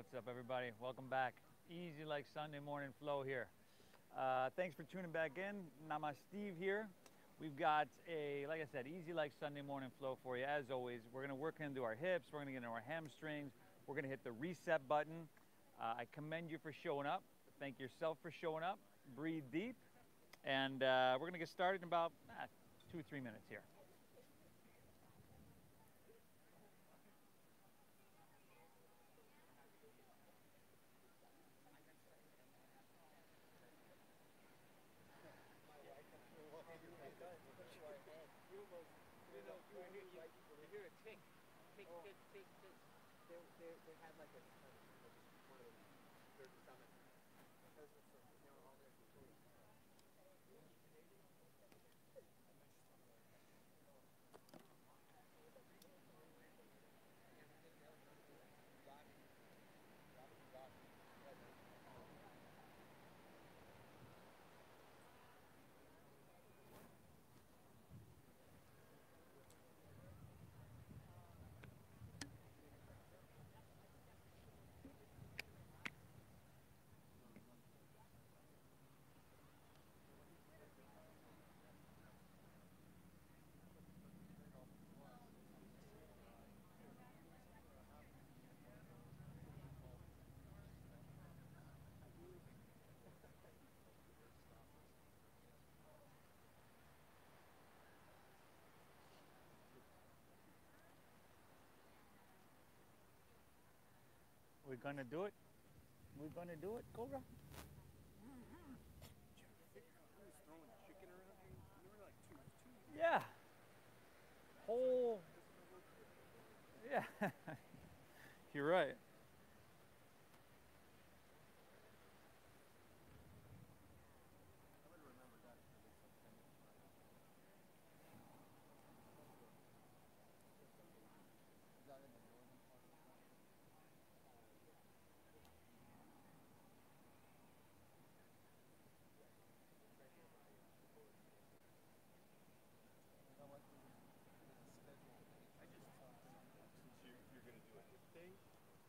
What's up, everybody? Welcome back. Easy like Sunday morning flow here. Thanks for tuning back in. Namasteve here. We've got a, like I said, easy like Sunday morning flow for you. As always, we're going to work into our hips. We're going to get into our hamstrings. We're going to hit the reset button. I commend you for showing up. Thank yourself for showing up. Breathe deep. And we're going to get started in about 2-3 minutes here. You hear a tick, tick, tick, tick, tick. They had like one of their stomach. All their We're going to do it. We're going to do it, Cobra. Yeah. Whole. Yeah. You're right.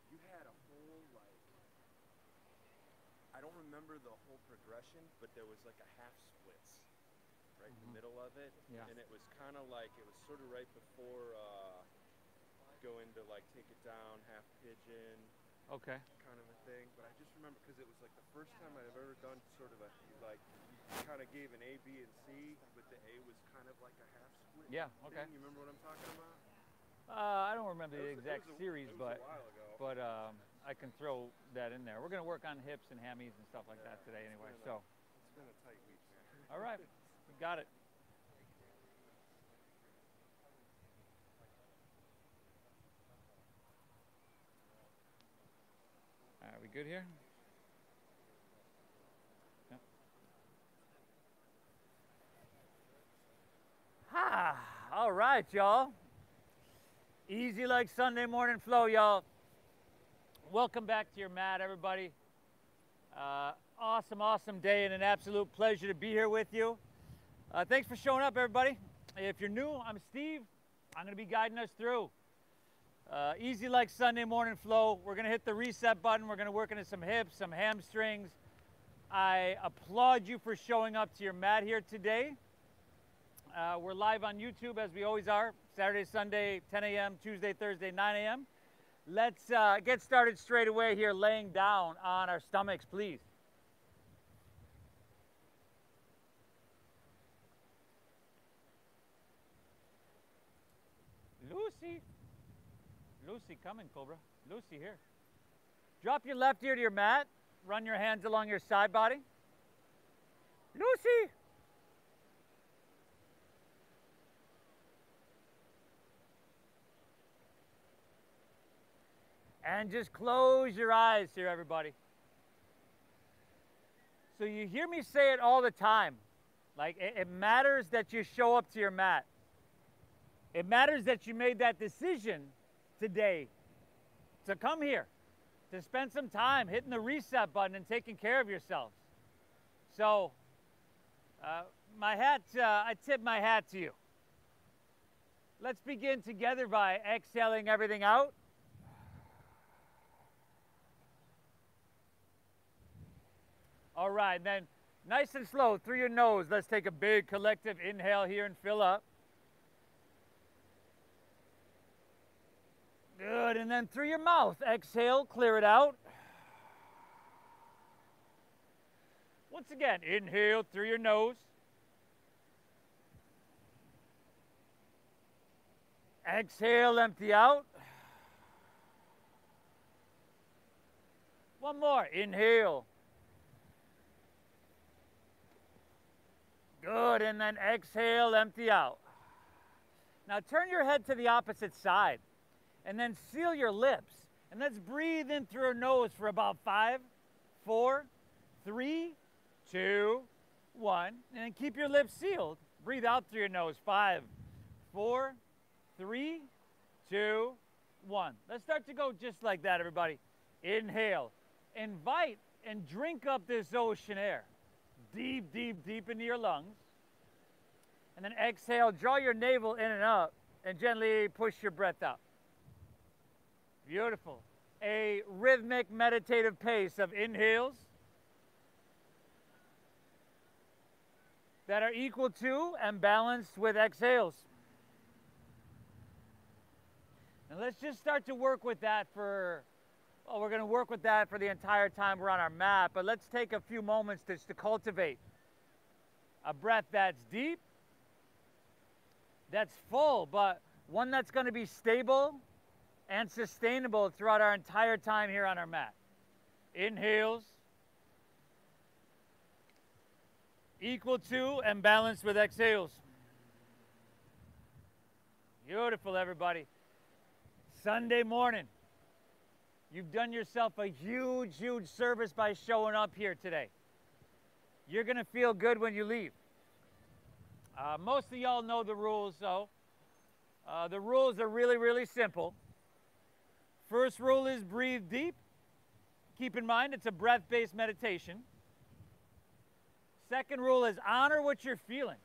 You had a whole, like, I don't remember the whole progression, but there was like a half splits right in the middle of it. Yeah. And it was kind of like, it was sort of right before going to like take it down, half pigeon. Okay. Kind of a thing. But I just remember because it was like the first time I've ever done sort of a, like, kind of gave an A, B, and C, but the A was kind of like a half split. Yeah, okay. Thing. You remember what I'm talking about? I don't remember the exact series, it was but a while ago. I can throw that in there. We're going to work on hips and hammies and stuff like that today anyway. It's been a tight week, man. All right, you got it. All right, we good here? Yep. All right, y'all. Easy like Sunday morning flow, y'all. Welcome back to your mat, everybody. Awesome day and an absolute pleasure to be here with you. Thanks for showing up, everybody. If you're new, I'm Steve. I'm going to be guiding us through easy like Sunday morning flow. We're going to hit the reset button. We're going to work into some hips, some hamstrings. I applaud you for showing up to your mat here today. We're live on YouTube as we always are, Saturday, Sunday, 10 a.m., Tuesday, Thursday, 9 a.m. Let's get started straight away here, laying down on our stomachs, please. Lucy, coming, Cobra. Lucy, here. Drop your left ear to your mat. Run your hands along your side body. Lucy! And just close your eyes here, everybody. So you hear me say it all the time. Like, it matters that you show up to your mat. It matters that you made that decision today to come here, to spend some time hitting the reset button and taking care of yourselves. So, I tip my hat to you. Let's begin together by exhaling everything out. All right, then nice and slow through your nose. Let's take a big collective inhale here and fill up. Good, and then through your mouth, exhale, clear it out. Once again, inhale through your nose. Exhale, empty out. One more, inhale. Good, and then exhale, empty out. Now turn your head to the opposite side and then seal your lips. And let's breathe in through our nose for about 5, 4, 3, 2, 1. And then keep your lips sealed. Breathe out through your nose. 5, 4, 3, 2, 1. Let's start to go just like that, everybody. Inhale. Invite and drink up this ocean air. Deep, deep, deep into your lungs. And then exhale, draw your navel in and up, and gently push your breath out. Beautiful. A rhythmic meditative pace of inhales that are equal to and balanced with exhales. And let's just start to work with that for, well, we're going to work with that for the entire time we're on our mat, but let's take a few moments just to cultivate a breath that's deep, that's full, but one that's going to be stable and sustainable throughout our entire time here on our mat. Inhales, equal to and balanced with exhales. Beautiful, everybody. Sunday morning. You've done yourself a huge, huge service by showing up here today. You're going to feel good when you leave. Most of y'all know the rules, though. The rules are really, really simple. First rule is breathe deep. Keep in mind, it's a breath-based meditation. Second rule is honor what you're feeling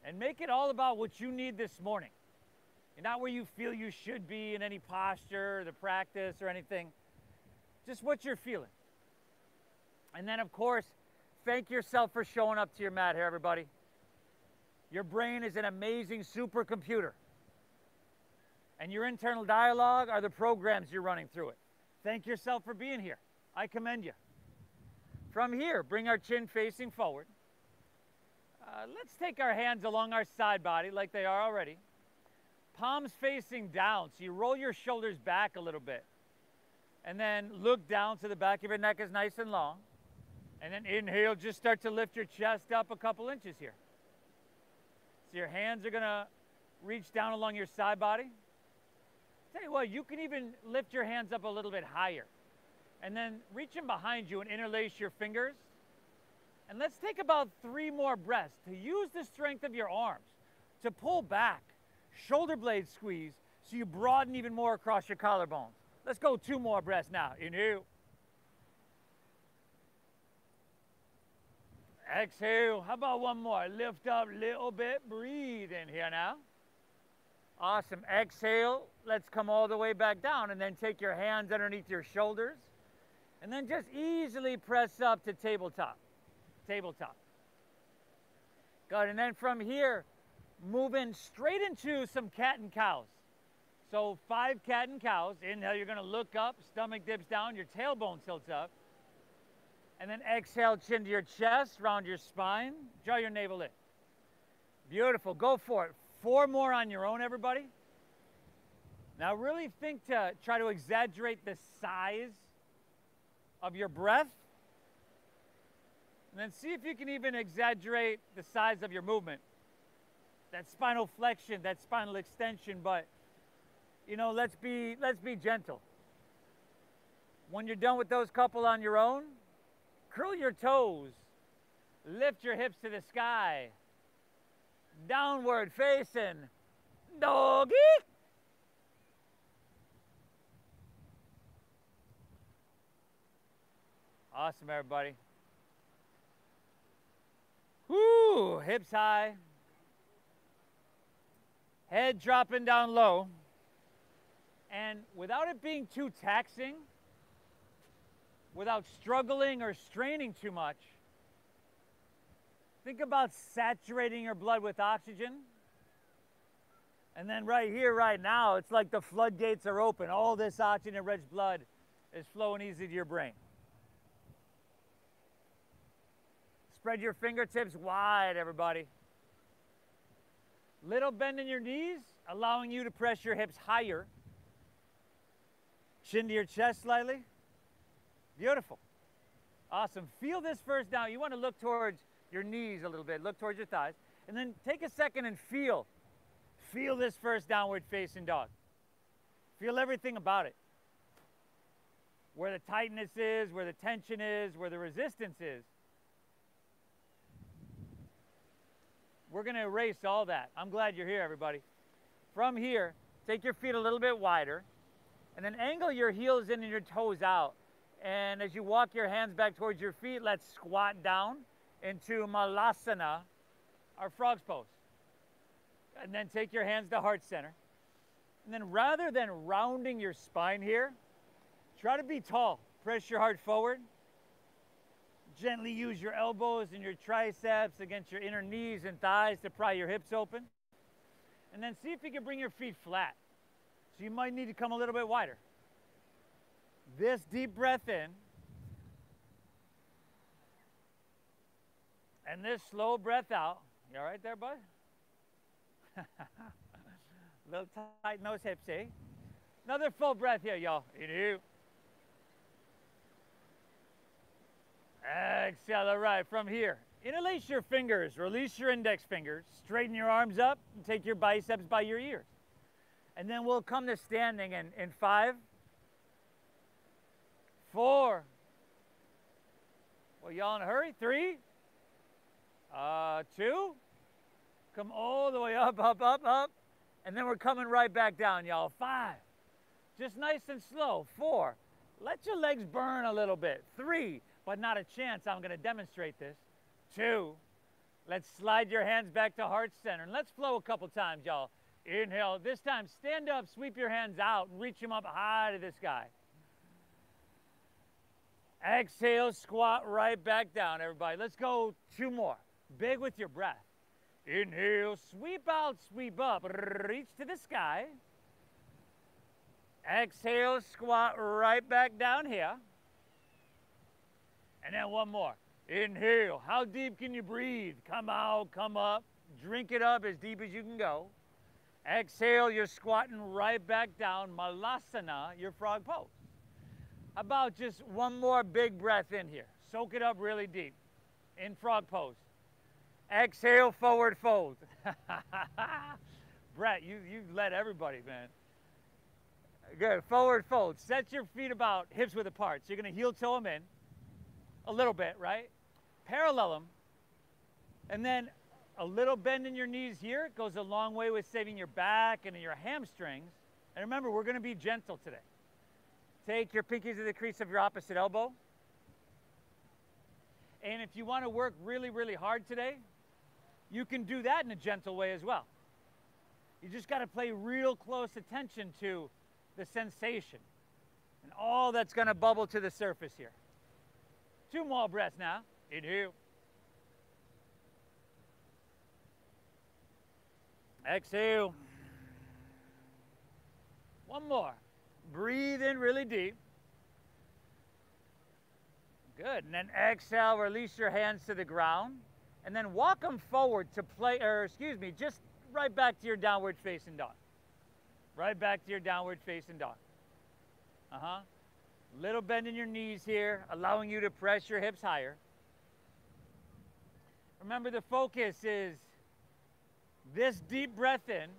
and make it all about what you need this morning. And not where you feel you should be in any posture or the practice or anything. Just what you're feeling. And then, of course, thank yourself for showing up to your mat here, everybody. Your brain is an amazing supercomputer. And your internal dialogue are the programs you're running through it. Thank yourself for being here. I commend you. From here, bring our chin facing forward. Let's take our hands along our side body like they are already. Palms facing down, so you roll your shoulders back a little bit. And then look down so the back of your neck is nice and long. And then inhale, just start to lift your chest up a couple inches here. So your hands are going to reach down along your side body. Tell you what, you can even lift your hands up a little bit higher. And then reach in behind you and interlace your fingers. And let's take about 3 more breaths to use the strength of your arms to pull back, shoulder blade squeeze, so you broaden even more across your collarbones. Let's go 2 more breaths now. Inhale. Exhale. How about 1 more? Lift up a little bit. Breathe in here now. Awesome. Exhale. Let's come all the way back down and then take your hands underneath your shoulders and then just easily press up to tabletop. Tabletop. Good. And then from here, move in straight into some cat and cows. So 5 cat and cows. Inhale, you're going to look up, stomach dips down, your tailbone tilts up. And then exhale, chin to your chest, round your spine, draw your navel in. Beautiful. Go for it. 4 more on your own, everybody. Now really think to try to exaggerate the size of your breath. And then see if you can even exaggerate the size of your movement. That spinal flexion, that spinal extension, but you know, let's be gentle. When you're done with those couple on your own, curl your toes, lift your hips to the sky, downward facing doggy. Awesome, everybody. Whoo, hips high. Head dropping down low. And without it being too taxing, without struggling or straining too much. Think about saturating your blood with oxygen. And then right here, right now, it's like the floodgates are open. All this oxygen-rich blood is flowing easy to your brain. Spread your fingertips wide, everybody. Little bend in your knees, allowing you to press your hips higher. Chin to your chest slightly. Beautiful. Awesome. Feel this first down. You want to look towards your knees a little bit. Look towards your thighs. And then take a second and feel. Feel this first downward facing dog. Feel everything about it. Where the tightness is, where the tension is, where the resistance is. We're going to erase all that. I'm glad you're here, everybody. From here, take your feet a little bit wider, and then angle your heels in and your toes out. And as you walk your hands back towards your feet, let's squat down into Malasana, our frog's pose. And then take your hands to heart center. And then rather than rounding your spine here, try to be tall. Press your heart forward. Gently use your elbows and your triceps against your inner knees and thighs to pry your hips open. And then see if you can bring your feet flat. So you might need to come a little bit wider. This deep breath in. And this slow breath out. You all right there, bud? Little tight nose hips, eh? Another full breath here, y'all. Inhale. Exhale, all right, from here. Interlace your fingers, release your index fingers, straighten your arms up, and take your biceps by your ears. And then we'll come to standing in 5, 4, well, y'all in a hurry? 3, 2, come all the way up, up, up, up, and then we're coming right back down, y'all. 5, just nice and slow. 4, let your legs burn a little bit. 3, but not a chance I'm going to demonstrate this. 2, let's slide your hands back to heart center. And let's flow a couple times, y'all. Inhale. This time, stand up, sweep your hands out, and reach them up high to the sky. Exhale, squat right back down, everybody. Let's go 2 more. Big with your breath. Inhale, sweep out, sweep up, reach to the sky. Exhale, squat right back down here. And then 1 more. Inhale. How deep can you breathe? Come out, come up. Drink it up as deep as you can go. Exhale, you're squatting right back down. Malasana, your frog pose. How about just 1 more big breath in here? Soak it up really deep in frog pose. Exhale, forward fold. Brett, you led everybody, man. Good. Forward fold. Set your feet about hips width apart. So you're going to heel toe them in. A little bit, right? Parallel them. And then a little bend in your knees here goes a long way with saving your back and your hamstrings. And remember, we're going to be gentle today. Take your pinkies to the crease of your opposite elbow. And if you want to work really, really hard today, you can do that in a gentle way as well. You just got to pay real close attention to the sensation and all that's going to bubble to the surface here. 2 more breaths now. Inhale. Exhale. 1 more. Breathe in really deep. Good. And then exhale, release your hands to the ground. And then walk them forward to just right back to your downward facing dog. Right back to your downward facing dog. Little bend in your knees here, allowing you to press your hips higher. Remember, the focus is this deep breath in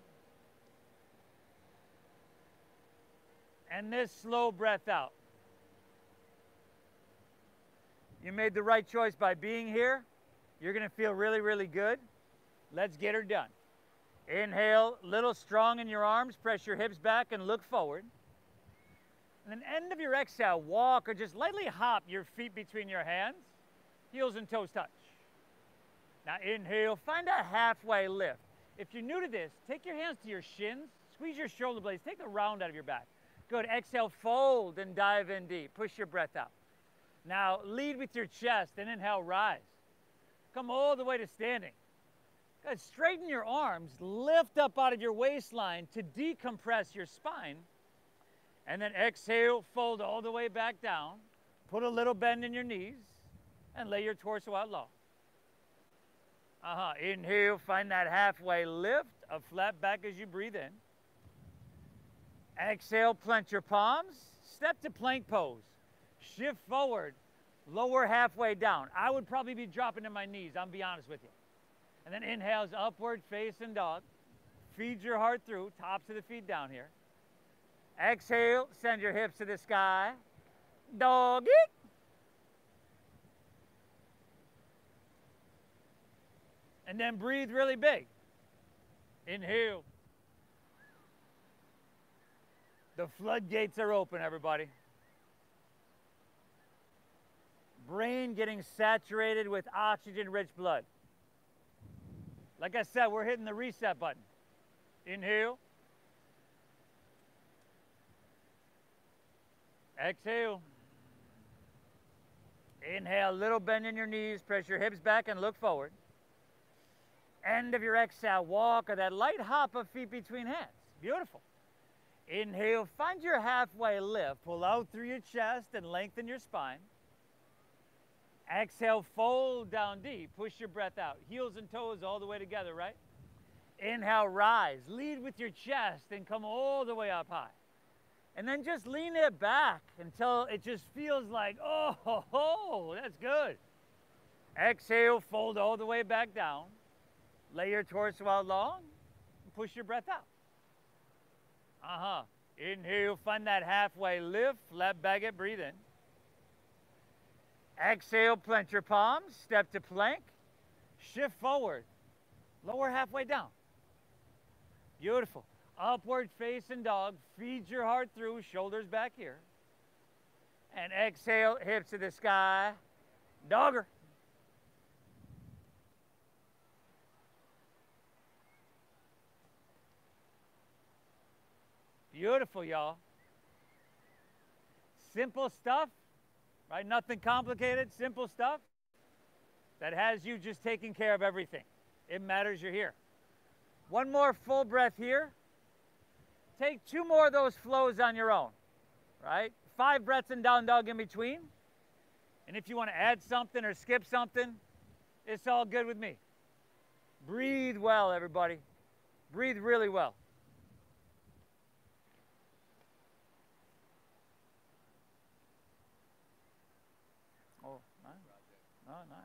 and this slow breath out. You made the right choice by being here. You're going to feel really, really good. Let's get her done. Inhale, little strong in your arms. Press your hips back and look forward. And then end of your exhale, walk or just lightly hop your feet between your hands. Heels and toes touch. Now inhale, find a halfway lift. If you're new to this, take your hands to your shins. Squeeze your shoulder blades. Take the round out of your back. Good. Exhale, fold and dive in deep. Push your breath out. Now lead with your chest and inhale, rise. Come all the way to standing. Good. Straighten your arms, lift up out of your waistline to decompress your spine. And then exhale, fold all the way back down. Put a little bend in your knees and lay your torso out long. Inhale, find that halfway lift, a flat back as you breathe in. Exhale, plant your palms, step to plank pose. Shift forward, lower halfway down. I would probably be dropping to my knees, I'll be honest with you. And then inhales, upward facing dog. Feed your heart through, tops of the feet down here. Exhale, send your hips to the sky. Doggy. And then breathe really big. Inhale. The floodgates are open, everybody. Brain getting saturated with oxygen-rich blood. Like I said, we're hitting the reset button. Inhale. Exhale. Inhale, little bend in your knees, press your hips back and look forward. End of your exhale, walk or that light hop of feet between hands. Beautiful. Inhale, find your halfway lift. Pull out through your chest and lengthen your spine. Exhale, fold down deep. Push your breath out. Heels and toes all the way together, right? Inhale, rise. Lead with your chest and come all the way up high. And then just lean it back until it just feels like, oh, that's good. Exhale, fold all the way back down. Lay your torso out long and push your breath out. Inhale, find that halfway lift, flat back it, breathe in. Exhale, plant your palms, step to plank, shift forward, lower halfway down. Beautiful. Upward facing dog, feed your heart through, shoulders back here. And exhale, hips to the sky, dogger. Beautiful, y'all. Simple stuff, right? Nothing complicated, simple stuff that has you just taking care of everything. It matters you're here. One more full breath here. Take 2 more of those flows on your own, right? 5 breaths in down dog in between. And if you want to add something or skip something, it's all good with me. Breathe well, everybody. Breathe really well. Oh, nice. Oh, nice.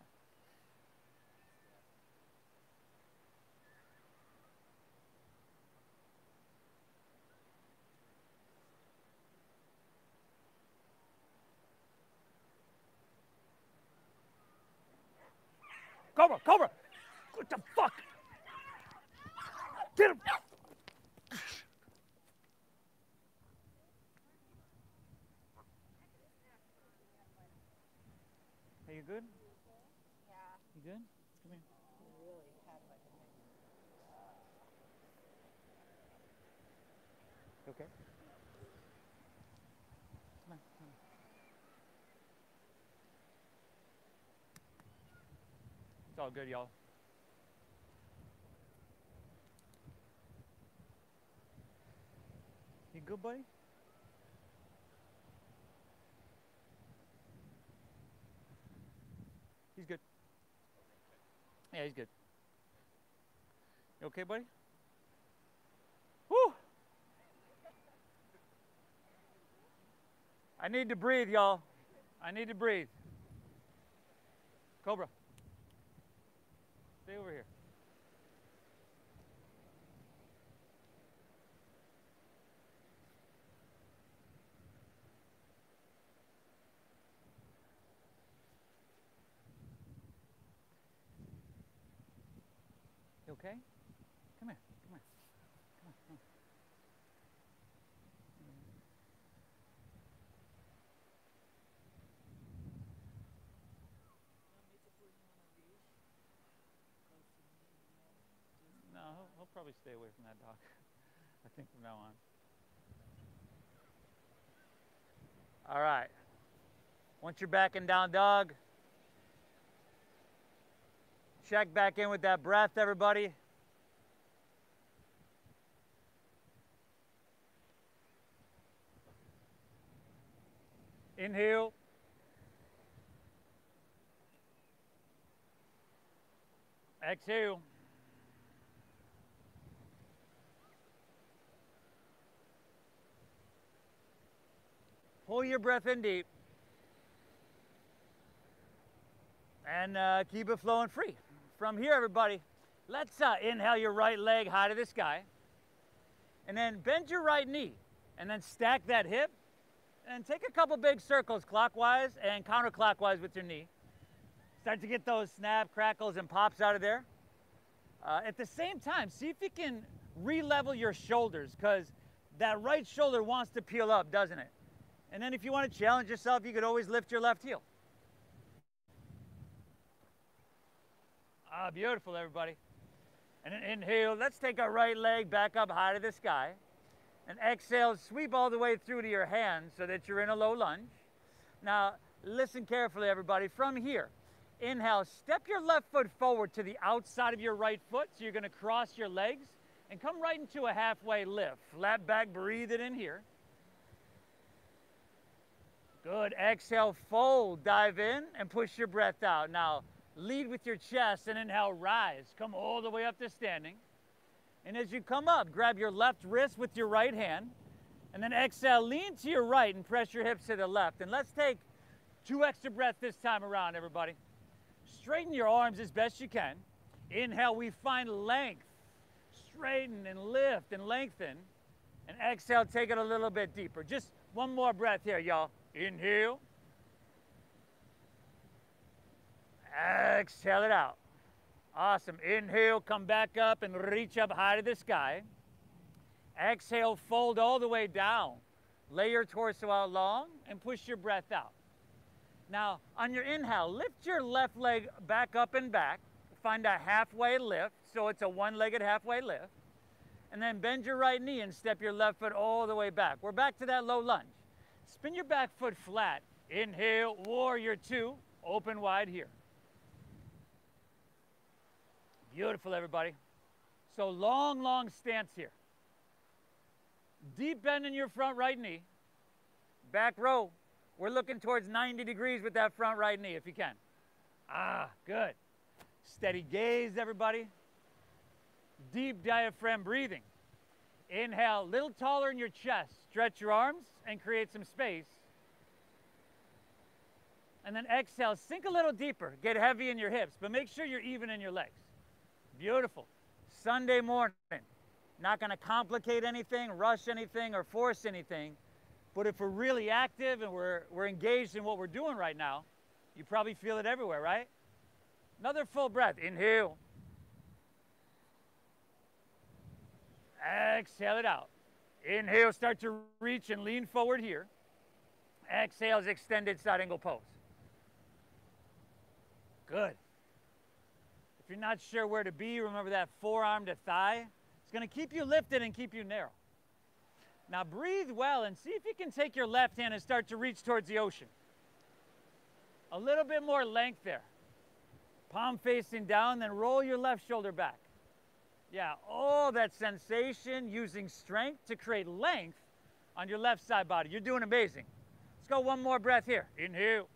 Cobra, Cobra! What the fuck? Get him! Are you good? Yeah. You good? Come here. Really had like a You okay? Come on, come on. It's all good, y'all. You good, buddy? He's good. Yeah, he's good. You okay, buddy? Whew! I need to breathe, y'all. I need to breathe. Cobra. Stay over here. You okay? Come here. Come here. Come on. Come on. No, he'll probably stay away from that dog. I think from now on. All right. Once you're back in down dog, check back in with that breath, everybody. Inhale. Exhale. Pull your breath in deep. And keep it flowing free. From here, everybody, let's inhale your right leg high to the sky. And then bend your right knee. And then stack that hip. And take a couple big circles clockwise and counterclockwise with your knee. Start to get those snap, crackles, and pops out of there. At the same time, see if you can re-level your shoulders, because that right shoulder wants to peel up, doesn't it? And then if you want to challenge yourself, you could always lift your left heel. Ah, beautiful, everybody. And then inhale. Let's take our right leg back up high to the sky. And exhale, sweep all the way through to your hands so that you're in a low lunge. Now, listen carefully, everybody. From here, inhale, step your left foot forward to the outside of your right foot. So you're going to cross your legs and come right into a halfway lift. Flat back, breathe it in here. Good. Exhale, fold, dive in, and push your breath out. Now, lead with your chest and inhale, rise. Come all the way up to standing. And as you come up, grab your left wrist with your right hand. And then exhale, lean to your right and press your hips to the left. And let's take 2 extra breaths this time around, everybody. Straighten your arms as best you can. Inhale, we find length. Straighten and lift and lengthen. And exhale, take it a little bit deeper. Just one more breath here, y'all. Inhale. Exhale it out. Awesome. Inhale, come back up and reach up high to the sky. Exhale, fold all the way down. Lay your torso out long and push your breath out. Now, on your inhale, lift your left leg back up and back. Find a halfway lift, so it's a one-legged halfway lift. And then bend your right knee and step your left foot all the way back. We're back to that low lunge. Spin your back foot flat. Inhale, warrior 2, open wide here. Beautiful, everybody. So long, long stance here. Deep bend in your front right knee. Back row. We're looking towards 90 degrees with that front right knee, if you can. Ah, good. Steady gaze, everybody. Deep diaphragm breathing. Inhale, a little taller in your chest. Stretch your arms and create some space. And then exhale, sink a little deeper. Get heavy in your hips, but make sure you're even in your legs. Beautiful. Sunday morning. Not going to complicate anything, rush anything, or force anything. But if we're really active and we're engaged in what we're doing right now, you probably feel it everywhere, right? Another full breath. Inhale. Exhale it out. Inhale, start to reach and lean forward here. Exhale is extended side angle pose. Good. If you're not sure where to be, remember that forearm to thigh. It's going to keep you lifted and keep you narrow. Now breathe well and see if you can take your left hand and start to reach towards the ocean. A little bit more length there. Palm facing down, then roll your left shoulder back. Yeah, all that sensation using strength to create length on your left side body. You're doing amazing. Let's go one more breath here. Inhale.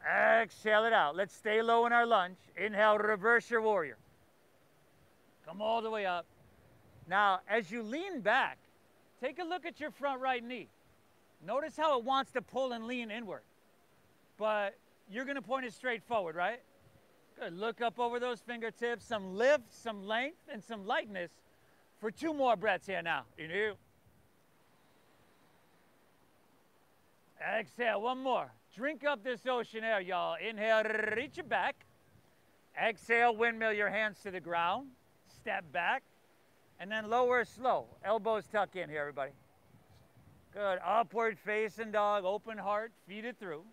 Exhale it out. Let's stay low in our lunge. Inhale, reverse your warrior. Come all the way up. Now, as you lean back, take a look at your front right knee. Notice how it wants to pull and lean inward. But you're going to point it straight forward, right? Good. Look up over those fingertips. Some lift, some length, and some lightness for 2 more breaths here now. Inhale. Exhale. One more. Drink up this ocean air, y'all. Inhale, reach it back. Exhale, windmill your hands to the ground. Step back. And then lower slow. Elbows tuck in here, everybody. Good. Upward facing dog. Open heart. Feed it through.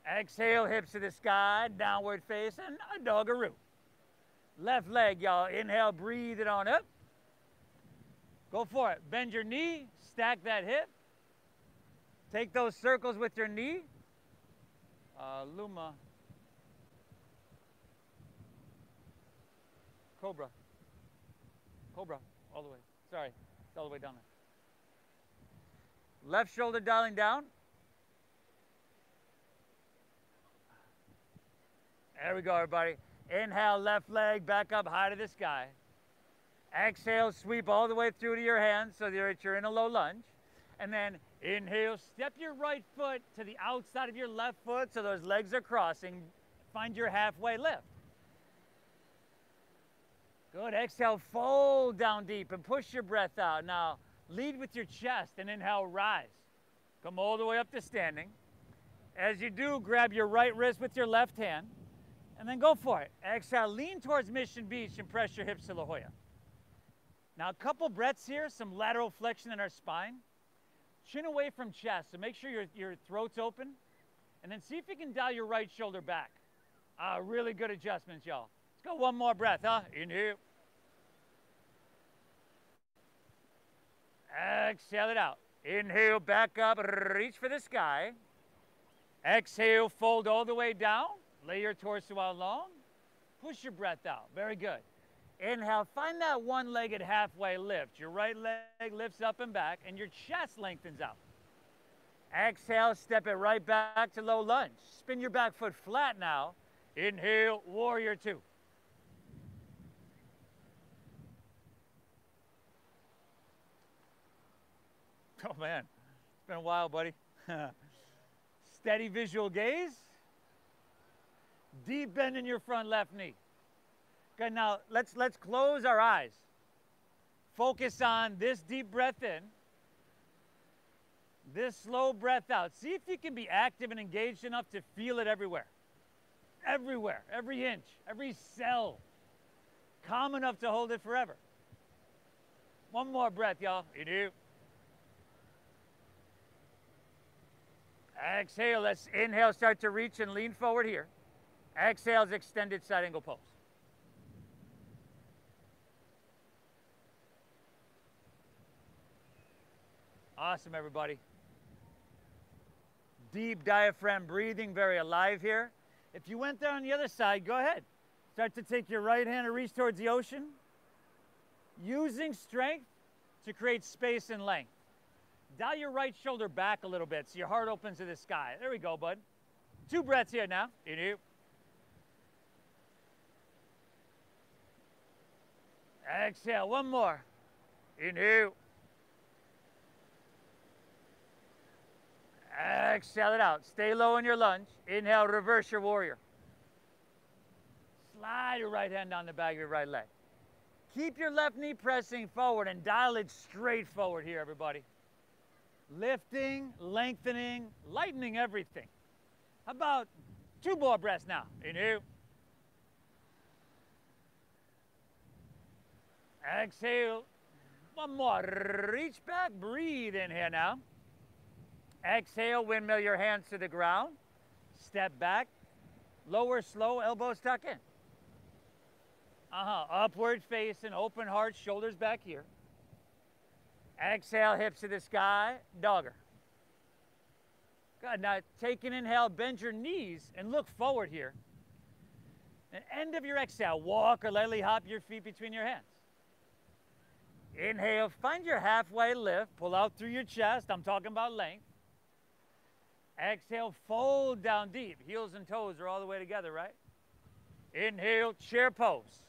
Exhale, hips to the sky. Downward face and a doggaroo. Left leg, y'all. Inhale, breathe it on up. Go for it. Bend your knee. Stack that hip. Take those circles with your knee. Luma. Cobra. Cobra, all the way. Sorry, it's all the way down there. Left shoulder dialing down. There we go, everybody. Inhale, left leg back up high to the sky. Exhale, sweep all the way through to your hands so that you're in a low lunge. And then inhale, step your right foot to the outside of your left foot so those legs are crossing. Find your halfway lift. Good. Exhale, fold down deep and push your breath out. Now, lead with your chest and inhale, rise. Come all the way up to standing. As you do, grab your right wrist with your left hand and then go for it. Exhale, lean towards Mission Beach and press your hips to La Jolla. Now, a couple breaths here, some lateral flexion in our spine. Chin away from chest, so make sure your throat's open. And then see if you can dial your right shoulder back. Really good adjustments, y'all. Let's go one more breath, huh? Inhale. Exhale it out. Inhale, back up, reach for the sky. Exhale, fold all the way down. Lay your torso out long. Push your breath out. Very good. Inhale, find that one-legged halfway lift. Your right leg lifts up and back, and your chest lengthens out. Exhale, step it right back to low lunge. Spin your back foot flat now. Inhale, warrior two. Oh man, it's been a while, buddy. Steady visual gaze. Deep bend in your front left knee. Good, now let's close our eyes. Focus on this deep breath in, this slow breath out. See if you can be active and engaged enough to feel it everywhere. Everywhere, every inch, every cell. Calm enough to hold it forever. One more breath, y'all. Inhale. Exhale, let's inhale, start to reach and lean forward here. Exhale is extended side angle pose. Awesome, everybody. Deep diaphragm breathing, very alive here. If you went there on the other side, go ahead. Start to take your right hand and reach towards the ocean, using strength to create space and length. Dial your right shoulder back a little bit so your heart opens to the sky. There we go, bud. 2 breaths here now. Inhale. Exhale, one more. Inhale. Exhale it out. Stay low in your lunge. Inhale, reverse your warrior. Slide your right hand down the back of your right leg. Keep your left knee pressing forward and dial it straight forward here, everybody. Lifting, lengthening, lightening everything. How about 2 more breaths now? Inhale. Exhale. One more. Reach back, breathe in here now. Exhale, windmill your hands to the ground. Step back. Lower slow, elbows tuck in. Upward facing, open heart, shoulders back here. Exhale, hips to the sky, dogger. Good, now take an inhale, bend your knees and look forward here. And end of your exhale, walk or lightly hop your feet between your hands. Inhale, find your halfway lift, pull out through your chest, I'm talking about length. Exhale, fold down deep, heels and toes are all the way together, right? Inhale, chair pose.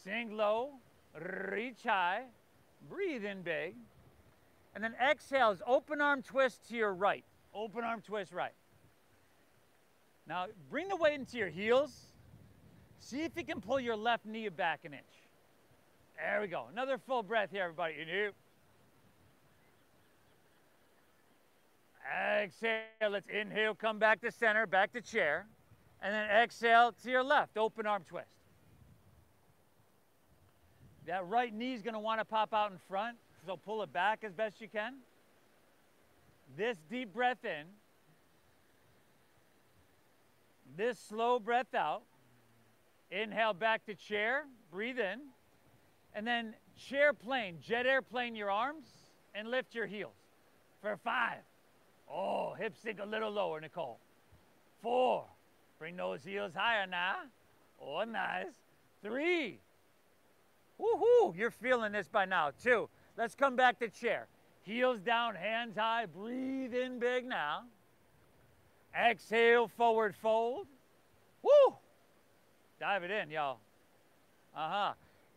Sink low, reach high. Breathe in big. And then exhales, open arm twist to your right. Open arm twist right. Now, bring the weight into your heels. See if you can pull your left knee back an inch. There we go. Another full breath here, everybody. Inhale. Exhale. Let's inhale, come back to center, back to chair. And then exhale to your left. Open arm twist. That right knee is going to want to pop out in front, so pull it back as best you can. This deep breath in. This slow breath out. Inhale back to chair, breathe in. And then chair plane, jet airplane your arms and lift your heels for 5, Oh, hips sink a little lower, Nicole. 4. Bring those heels higher now. Oh, nice. 3. Woohoo! You're feeling this by now. 2. Let's come back to chair. Heels down, hands high. Breathe in big now. Exhale, forward fold. Woo! Dive it in, y'all.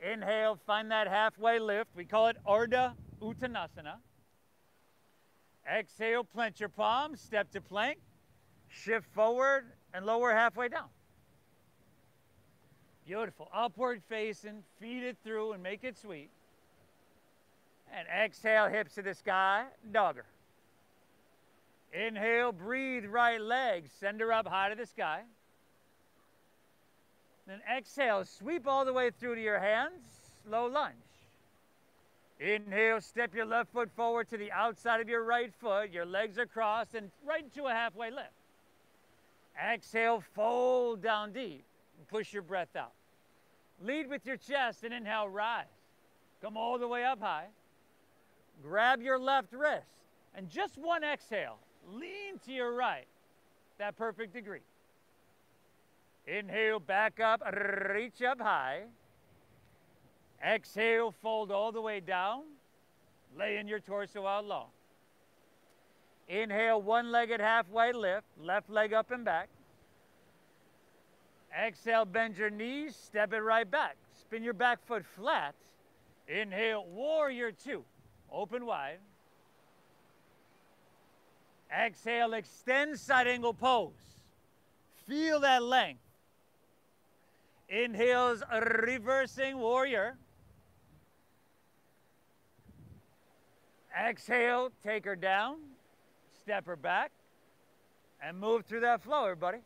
Inhale, find that halfway lift. We call it Ardha Uttanasana. Exhale, plant your palms, step to plank, shift forward, and lower halfway down. Beautiful. Upward facing, feed it through and make it sweet. And exhale, hips to the sky, dogger. Inhale, breathe, right leg, send her up high to the sky. Then exhale, sweep all the way through to your hands, slow lunge. Inhale, step your left foot forward to the outside of your right foot. Your legs are crossed and right into a halfway lift. Exhale, fold down deep and push your breath out. Lead with your chest and inhale, rise. Come all the way up high. Grab your left wrist and just one exhale, lean to your right, that perfect degree. Inhale, back up, reach up high. Exhale, fold all the way down, laying your torso out long. Inhale, one-legged halfway lift, left leg up and back. Exhale, bend your knees, step it right back. Spin your back foot flat. Inhale, warrior 2, open wide. Exhale, extend side angle pose. Feel that length. Inhales, reversing warrior. Exhale, take her down, step her back, and move through that flow, everybody.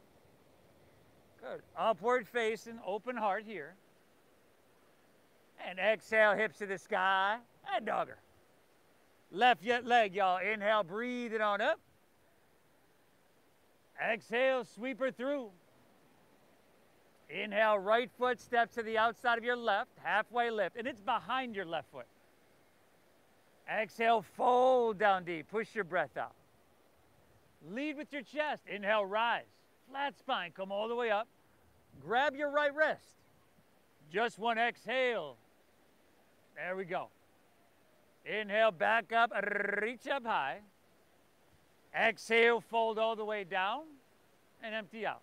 Good. Upward facing, open heart here. And exhale, hips to the sky, and dogger. Left leg, y'all. Inhale, breathe it on up. Exhale, sweep her through. Inhale, right foot steps to the outside of your left, halfway lift, and it's behind your left foot. Exhale, fold down deep, push your breath out. Lead with your chest. Inhale, rise. Flat spine, come all the way up. Grab your right wrist. Just one exhale. There we go. Inhale, back up, reach up high. Exhale, fold all the way down and empty out.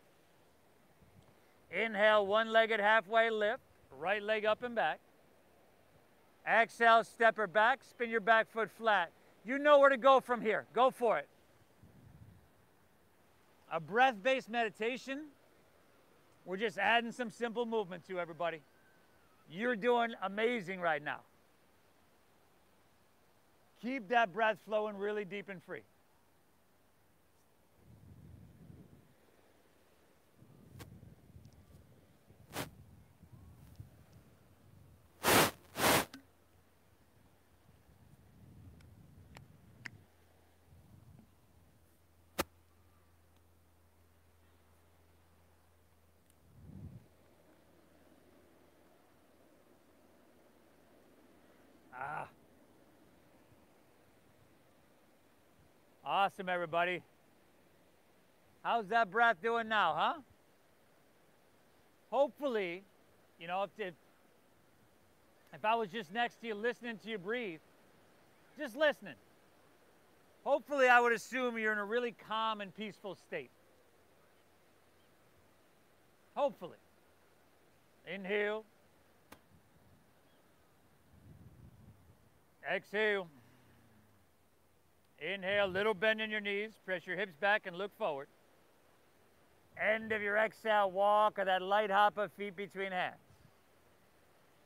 Inhale, one-legged halfway lift, right leg up and back. Exhale, step her back, spin your back foot flat. You know where to go from here. Go for it. A breath-based meditation. We're just adding some simple movement to everybody. You're doing amazing right now. Keep that breath flowing really deep and free. Awesome, everybody. How's that breath doing now, huh? Hopefully, you know, if I was just next to you listening to you breathe, just listening, hopefully I would assume you're in a really calm and peaceful state. Hopefully. Inhale. Exhale. Inhale, little bend in your knees. Press your hips back and look forward. End of your exhale, walk or that light hop of feet between hands.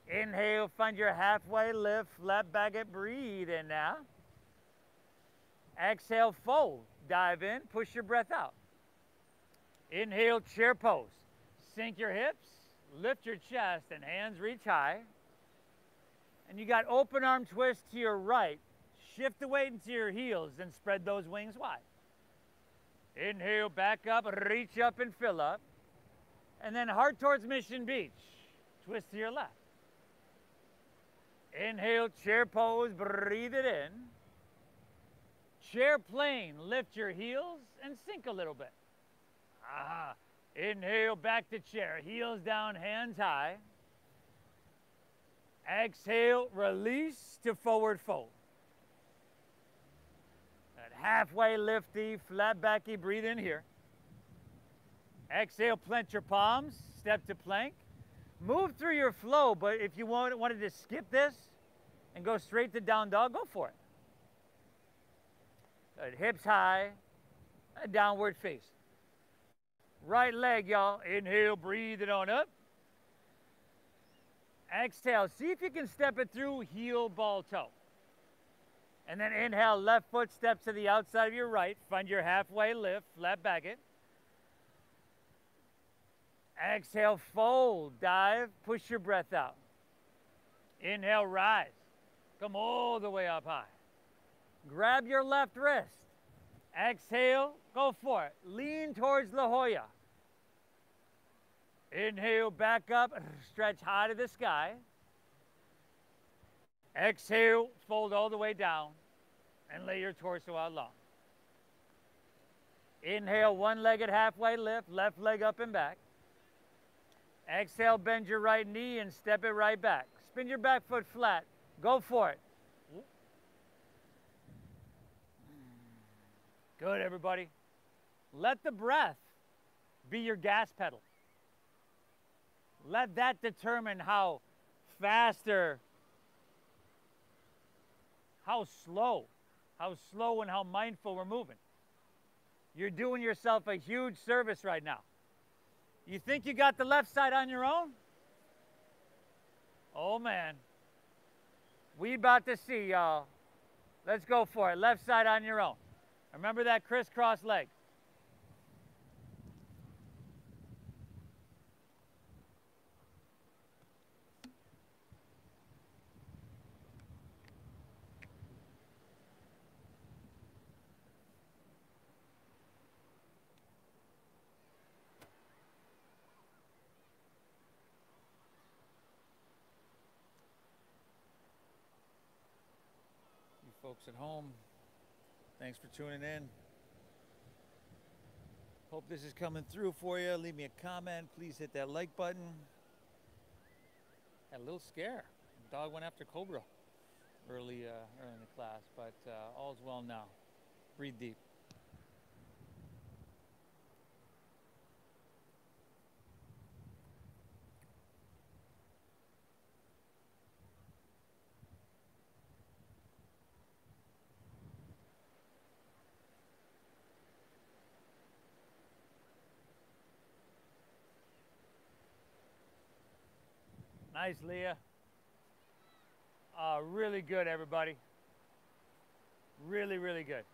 Inhale, find your halfway lift, flat back it, breathe in now. Exhale, fold, dive in, push your breath out. Inhale, chair pose. Sink your hips, lift your chest and hands reach high. And you got open arm twist to your right. Shift the weight into your heels and spread those wings wide. Inhale, back up, reach up and fill up. And then heart towards Mission Beach. Twist to your left. Inhale, chair pose, breathe it in. chair plane. Lift your heels and sink a little bit. Ah, inhale, back to chair. Heels down, hands high. Exhale, release to forward fold. That halfway lifty, flat backy, breathe in here. Exhale, plant your palms, step to plank. Move through your flow, but if you wanted to skip this and go straight to down dog, go for it. Good. Hips high, a downward face. Right leg, y'all. Inhale, breathe it on up. Exhale, see if you can step it through heel, ball, toe. And then inhale, left foot steps to the outside of your right. Find your halfway lift, flat back it. Exhale, fold, dive, push your breath out. Inhale, rise. Come all the way up high. Grab your left wrist. Exhale, go for it. Lean towards La Jolla. Inhale, back up, stretch high to the sky. Exhale, fold all the way down and lay your torso out long. Inhale, one-legged halfway lift, left leg up and back. Exhale, bend your right knee and step it right back. Spin your back foot flat. Go for it. Good, everybody. Let the breath be your gas pedal. Let that determine how fast or how slow and how mindful we're moving. You're doing yourself a huge service right now. You think you got the left side on your own? Oh man. We about to see, y'all. Let's go for it. Left side on your own. Remember that crisscross leg. Folks at home, thanks for tuning in. Hope this is coming through for you. Leave me a comment. Please hit that like button. Had a little scare. The dog went after Cobra early in the class, but all's well now. Breathe deep. Nice, Leah. Really good, everybody. Really, really good.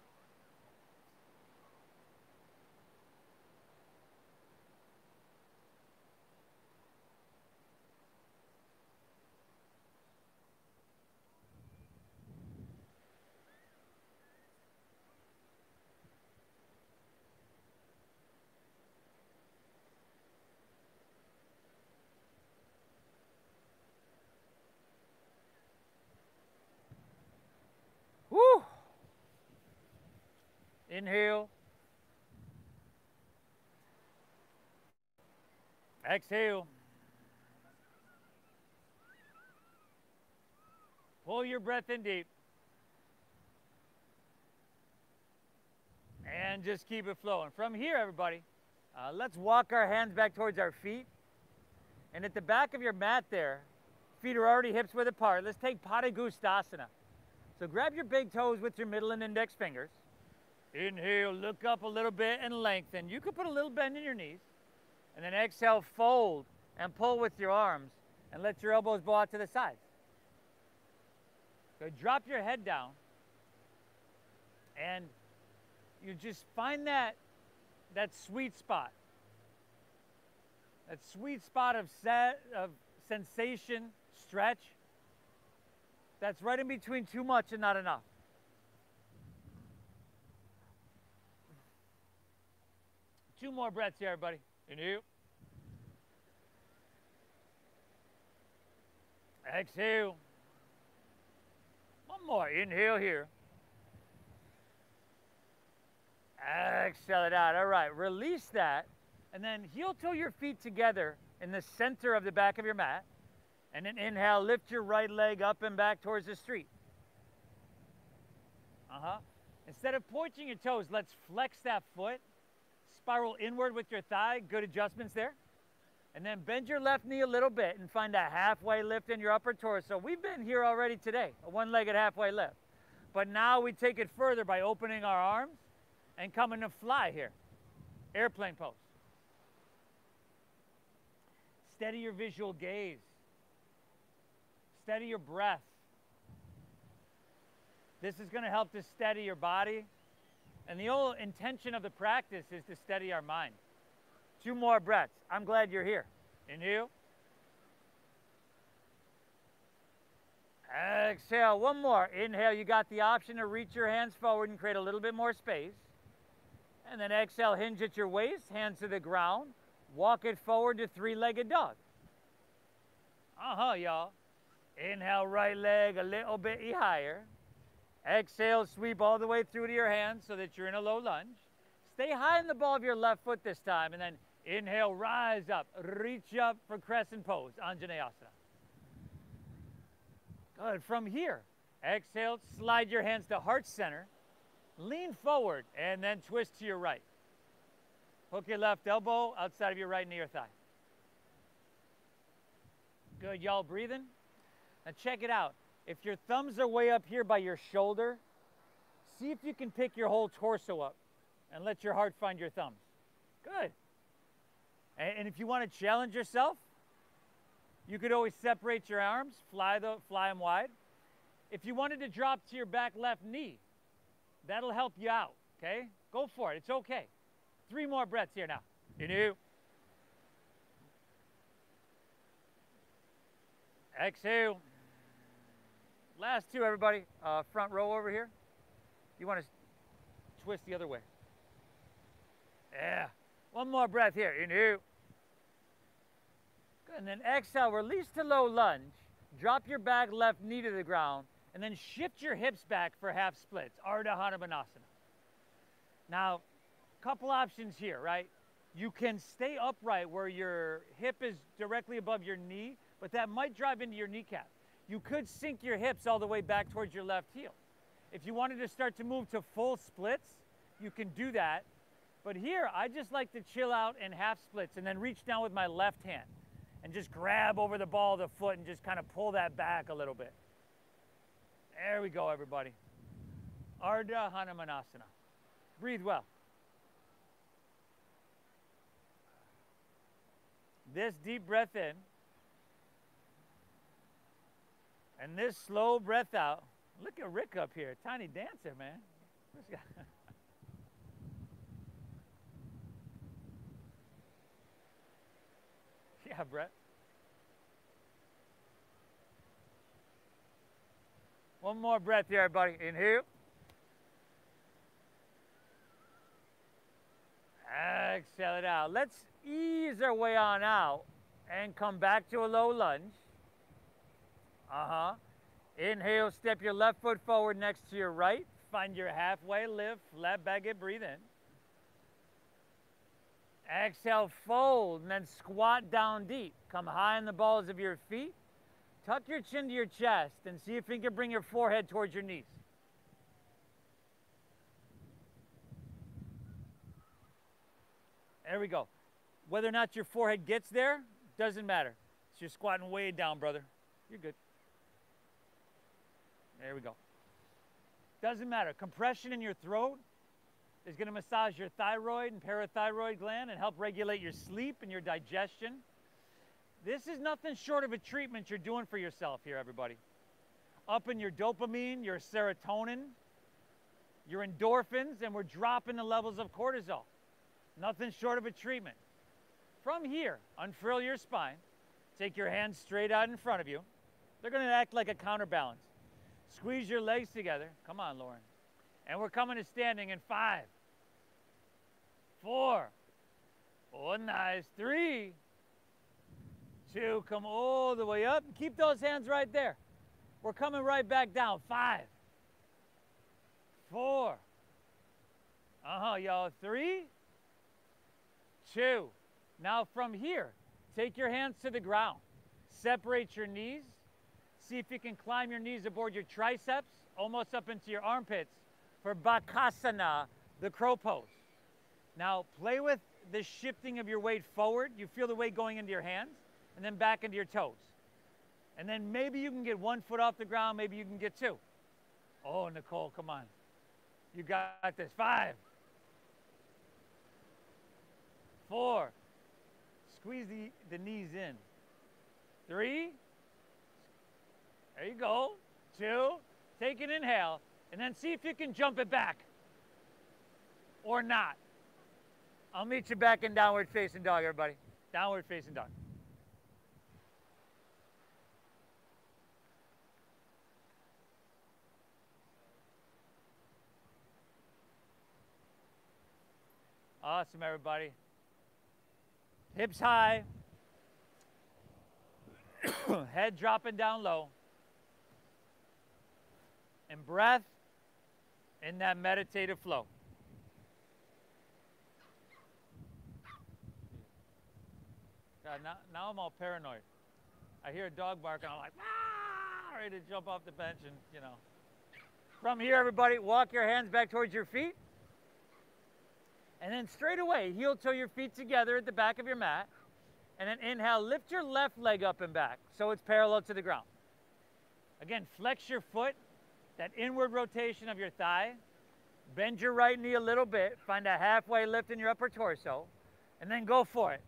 Woo! Inhale. Exhale. Pull your breath in deep. And just keep it flowing. From here, everybody, let's walk our hands back towards our feet. And at the back of your mat there, feet are already hips width apart. Let's take Padangusthasana. So grab your big toes with your middle and index fingers. Inhale, look up a little bit and lengthen. You can put a little bend in your knees. And then exhale, fold and pull with your arms and let your elbows bow out to the sides. Good. Drop your head down. And you just find that sweet spot. That sweet spot of sensation, stretch. That's right in between too much and not enough. Two more breaths here, everybody. Inhale. Exhale. One more. Inhale here. Exhale it out. All right, release that. And then heel toe your feet together in the center of the back of your mat. And then inhale, lift your right leg up and back towards the street. Instead of pointing your toes, let's flex that foot. Spiral inward with your thigh. Good adjustments there. And then bend your left knee a little bit and find a halfway lift in your upper torso. We've been here already today, a one-legged halfway lift. But now we take it further by opening our arms and coming to fly here. Airplane pose. Steady your visual gaze. Steady your breath. This is going to help to steady your body. And the whole intention of the practice is to steady our mind. 2 more breaths. I'm glad you're here. Inhale. Exhale. 1 more. Inhale. You got the option to reach your hands forward and create a little bit more space. And then exhale. Hinge at your waist. Hands to the ground. Walk it forward to 3-legged dog. Y'all. Inhale. Right leg a little bit higher. Exhale. Sweep all the way through to your hands so that you're in a low lunge. Stay high in the ball of your left foot this time. And then inhale, rise up, reach up for crescent pose, Anjaneyasana. Good. From here, exhale, slide your hands to heart center, lean forward, and then twist to your right. Hook your left elbow outside of your right knee or thigh. Good. Y'all breathing? Now check it out. If your thumbs are way up here by your shoulder, see if you can pick your whole torso up and let your heart find your thumbs. Good. And if you want to challenge yourself, you could always separate your arms, fly them wide. If you wanted to drop to your back left knee, that'll help you out, okay? Go for it. It's okay. 3 more breaths here now. Inhale. Exhale. Last 2, everybody. Front row over here. You want to twist the other way. Yeah. 1 more breath here. Inhale. Good. And then exhale. Release to low lunge. Drop your back left knee to the ground. And then shift your hips back for half splits. Ardha Hanumanasana. Now, couple options here, right? You can stay upright where your hip is directly above your knee, but that might drive into your kneecap. You could sink your hips all the way back towards your left heel. If you wanted to start to move to full splits, you can do that. But here, I just like to chill out in half splits and then reach down with my left hand and just grab over the ball of the foot and just kind of pull that back a little bit. There we go, everybody. Ardha Hanumanasana. Breathe well. This deep breath in and this slow breath out. Look at Rick up here, tiny dancer, man. This guy. Yeah, Brett. 1 more breath here, everybody. Inhale. Exhale it out. Let's ease our way on out and come back to a low lunge. Inhale, step your left foot forward next to your right. Find your halfway lift, flat back it, breathe in. Exhale, fold, and then squat down deep. Come high in the balls of your feet. Tuck your chin to your chest and see if you can bring your forehead towards your knees. There we go. Whether or not your forehead gets there, doesn't matter. So you're squatting way down, brother. You're good. There we go. Doesn't matter. Compression in your throat is going to massage your thyroid and parathyroid gland and help regulate your sleep and your digestion. This is nothing short of a treatment you're doing for yourself here, everybody. Upping your dopamine, your serotonin, your endorphins, and we're dropping the levels of cortisol. Nothing short of a treatment. From here, unfurl your spine. Take your hands straight out in front of you. They're going to act like a counterbalance. Squeeze your legs together. Come on, Lauren. And we're coming to standing in 5, 4. Oh, nice. 3, 2. Come all the way up. Keep those hands right there. We're coming right back down. 5, 4. Y'all. 3, 2. Now from here, take your hands to the ground. Separate your knees. See if you can climb your knees aboard your triceps, almost up into your armpits for Bakasana, the crow pose. Now play with the shifting of your weight forward. You feel the weight going into your hands and then back into your toes. And then maybe you can get 1 foot off the ground, maybe you can get 2. Oh, Nicole, come on. You got this. 5, 4. Squeeze the knees in. 3. There you go. 2. Take an inhale, and then see if you can jump it back. Or not. I'll meet you back in downward facing dog, everybody. Downward facing dog. Awesome, everybody. Hips high. Head dropping down low. And breath in that meditative flow. God, now I'm all paranoid. I hear a dog bark and I'm like, ah, ready to jump off the bench and, you know. From here, everybody, walk your hands back towards your feet. And then straight away, heel toe your feet together at the back of your mat. And then inhale, lift your left leg up and back so it's parallel to the ground. Again, flex your foot, that inward rotation of your thigh. Bend your right knee a little bit. Find a halfway lift in your upper torso. And then go for it.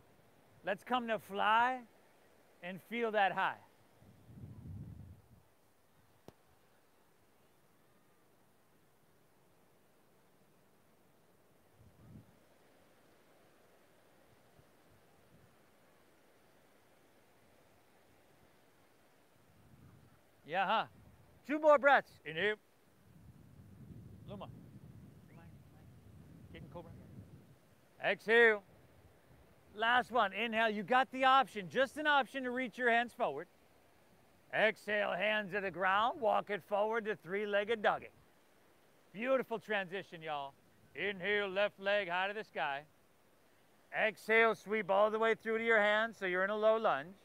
Let's come to fly and feel that high. Yeah, huh? 2 more breaths. Inhale. Luma. Getting cobra. Exhale. Last one. Inhale. You got the option, just an option to reach your hands forward. Exhale, hands to the ground. Walk it forward to 3-legged doggy. Beautiful transition, y'all. Inhale, left leg high to the sky. Exhale, sweep all the way through to your hands so you're in a low lunge.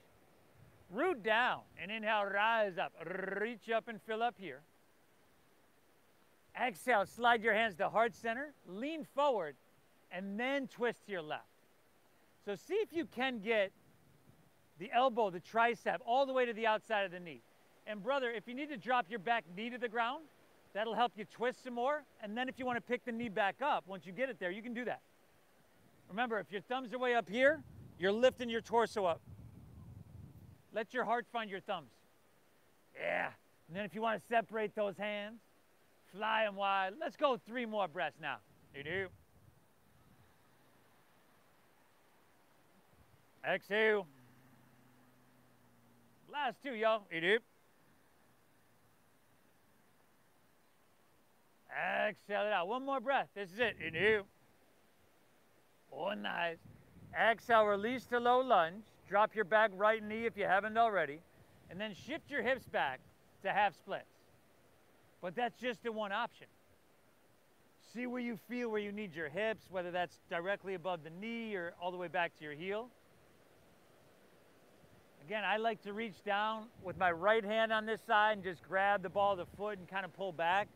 Root down and inhale, rise up. Reach up and fill up here. Exhale, slide your hands to heart center, lean forward, and then twist to your left. So see if you can get the elbow, the tricep, all the way to the outside of the knee. And brother, if you need to drop your back knee to the ground, that'll help you twist some more. And then if you want to pick the knee back up, once you get it there, you can do that. Remember, if your thumbs are way up here, you're lifting your torso up. Let your heart find your thumbs. Yeah. And then if you want to separate those hands, fly them wide. Let's go 3 more breaths now. Inhale. Exhale. Last 2, y'all. Inhale. Exhale it out. 1 more breath. This is it. Inhale. Oh, nice. Exhale, release to low lunge. Drop your back right knee if you haven't already. And then shift your hips back to half splits. But that's just the one option. See where you feel where you need your hips, whether that's directly above the knee or all the way back to your heel. Again, I like to reach down with my right hand on this side and just grab the ball of the foot and kind of pull back.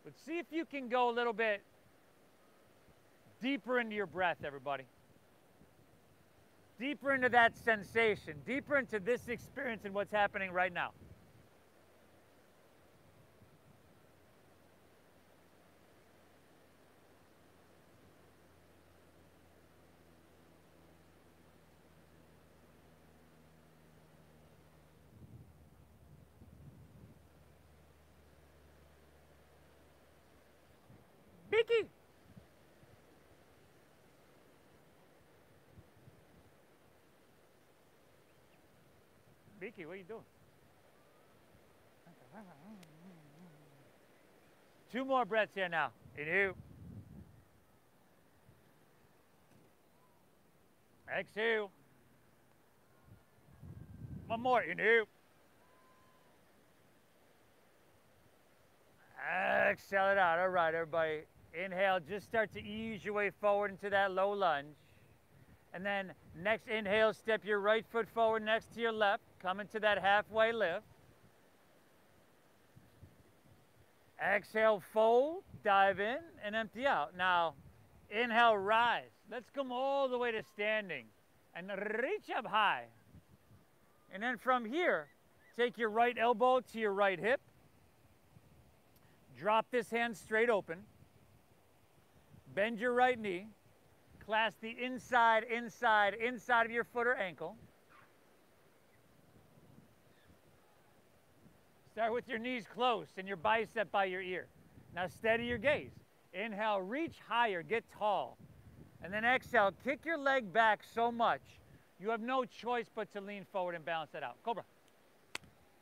But see if you can go a little bit deeper into your breath, everybody. Deeper into that sensation, deeper into this experience and what's happening right now. Beaky! Beaky, what are you doing? 2 more breaths here now. Inhale. Exhale. 1 more. Inhale. Exhale it out. All right, everybody. Inhale, just start to ease your way forward into that low lunge. And then next inhale, step your right foot forward next to your left. Come into that halfway lift. Exhale, fold, dive in, and empty out. Now, inhale, rise. Let's come all the way to standing and reach up high. And then from here, take your right elbow to your right hip. Drop this hand straight open. Bend your right knee. Clasp the inside of your foot or ankle. Start with your knees close and your bicep by your ear. Now steady your gaze. Inhale, reach higher, get tall. And then exhale, kick your leg back so much, you have no choice but to lean forward and balance that out. Cobra,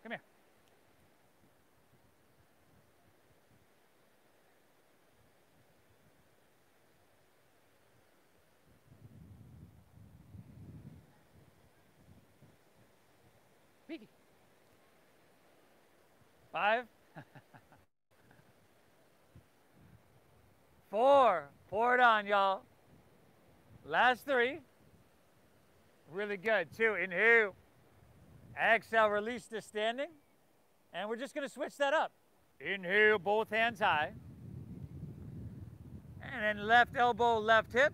come here. Peeky. 5, 4, pour it on, y'all. Last 3. Really good. 2, inhale. Exhale, release to standing. And we're just going to switch that up. Inhale, both hands high. And then left elbow, left hip.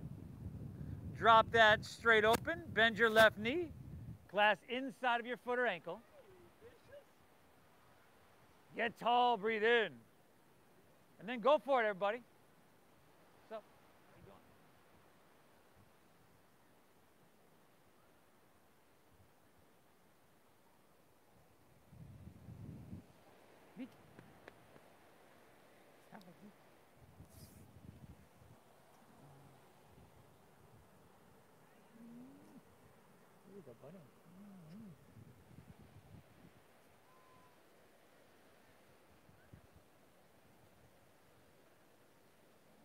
Drop that straight open. Bend your left knee. Clasp inside of your foot or ankle. Get tall, breathe in. And then go for it, everybody. So, how you doing? Meet. Here you go, buddy.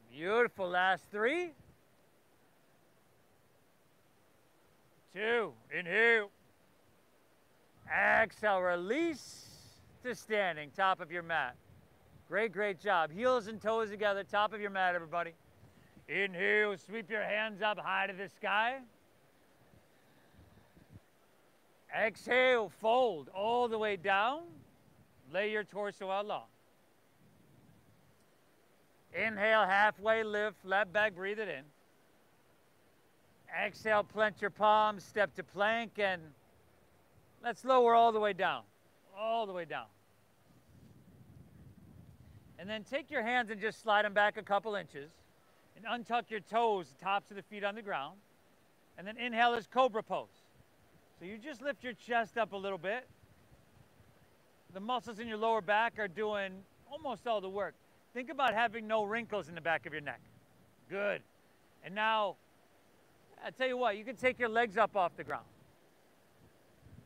Beautiful. Last 3. 2. Inhale. Exhale. Release to standing. Top of your mat. Great, great job. Heels and toes together. Top of your mat, everybody. Inhale. Sweep your hands up high to the sky. Exhale. Fold all the way down. Lay your torso out long. Inhale, halfway lift, flat back, breathe it in. Exhale, plant your palms, step to plank, and let's lower all the way down, all the way down. And then take your hands and just slide them back a couple inches, and untuck your toes, the tops of the feet on the ground. And then inhale is cobra pose. So you just lift your chest up a little bit. The muscles in your lower back are doing almost all the work. Think about having no wrinkles in the back of your neck. Good. And now, I'll tell you what, you can take your legs up off the ground.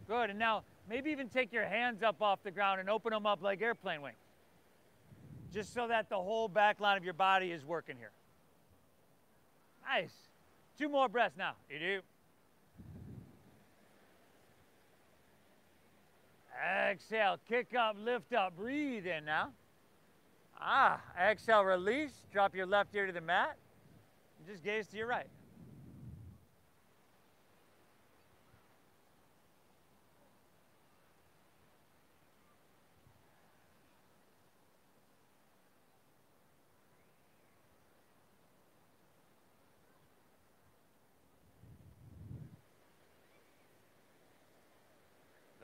Good. And now, maybe even take your hands up off the ground and open them up like airplane wings. Just so that the whole back line of your body is working here. Nice. 2 more breaths now. You do. Exhale, kick up, lift up, breathe in now. Exhale, release. Drop your left ear to the mat. And just gaze to your right.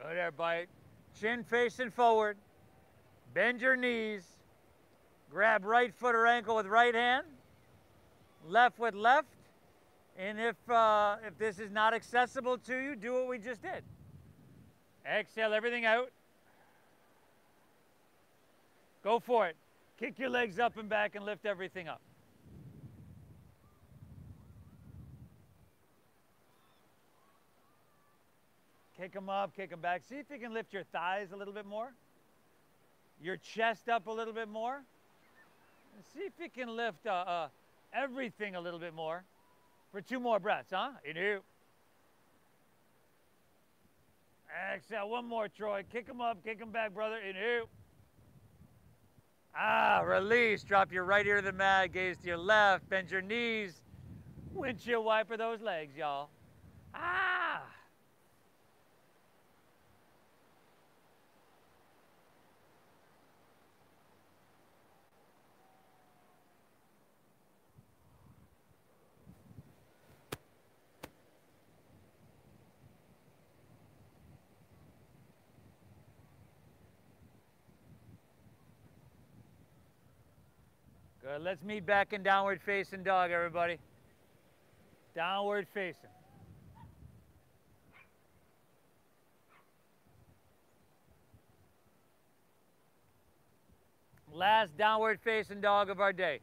Good, everybody. Chin facing forward. Bend your knees. Grab right foot or ankle with right hand, left with left, and if this is not accessible to you, do what we just did. Exhale everything out. Go for it. Kick your legs up and back and lift everything up. Kick them up, kick them back. See if you can lift your thighs a little bit more, your chest up a little bit more. And see if you can lift everything a little bit more for 2 more breaths, huh? Inhale. Exhale, 1 more, Troy. Kick them up, kick them back, brother. Inhale. Ah, release. Drop your right ear to the mat, gaze to your left, bend your knees. Windshield wiper those legs, y'all. Ah! Good. Let's meet back in downward facing dog, everybody. Downward facing. Last downward facing dog of our day.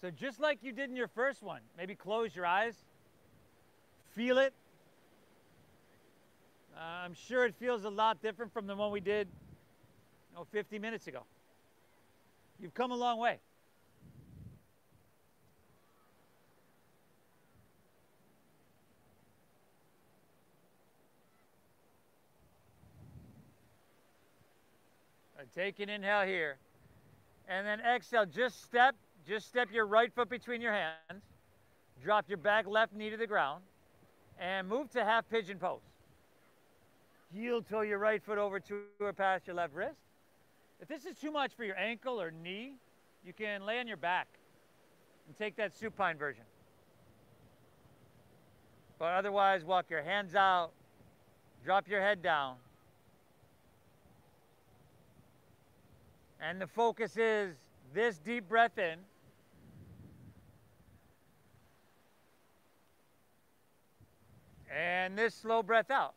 So just like you did in your first one, maybe close your eyes. Feel it. I'm sure it feels a lot different from the one we did 50 minutes ago. You've come a long way. Take an inhale here. And then exhale, just step your right foot between your hands. Drop your back left knee to the ground. And move to half pigeon pose. Heel toe your right foot over to or past your left wrist. If this is too much for your ankle or knee, you can lay on your back and take that supine version. But otherwise, walk your hands out, drop your head down. And the focus is this deep breath in. And this slow breath out.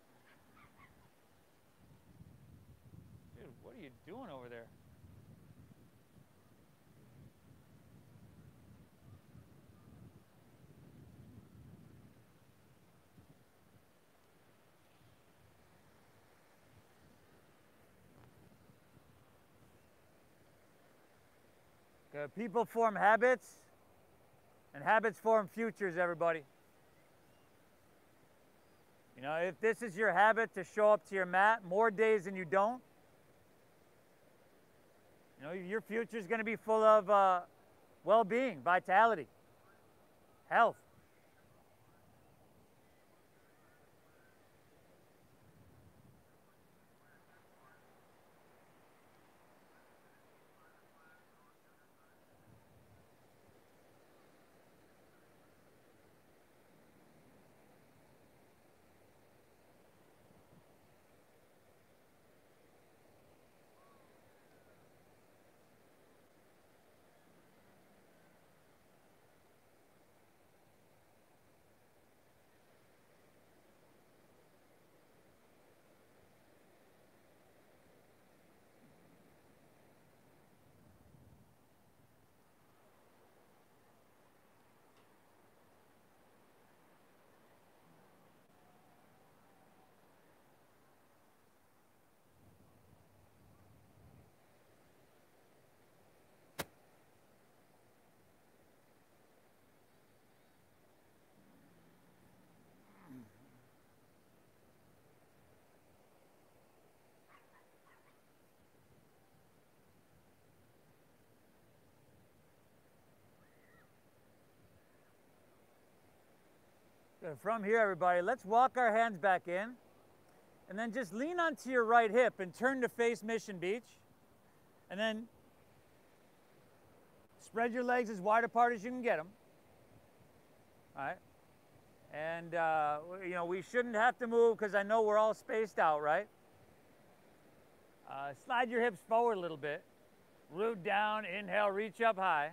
Dude, what are you doing over there? People form habits, and habits form futures, everybody. You know, if this is your habit to show up to your mat more days than you don't, you know, your future is going to be full of well-being, vitality, health. Good. From here, everybody, let's walk our hands back in. And then just lean onto your right hip and turn to face Mission Beach. And then spread your legs as wide apart as you can get them. All right. And, you know, we shouldn't have to move because I know we're all spaced out, right? Slide your hips forward a little bit. Root down, inhale, reach up high.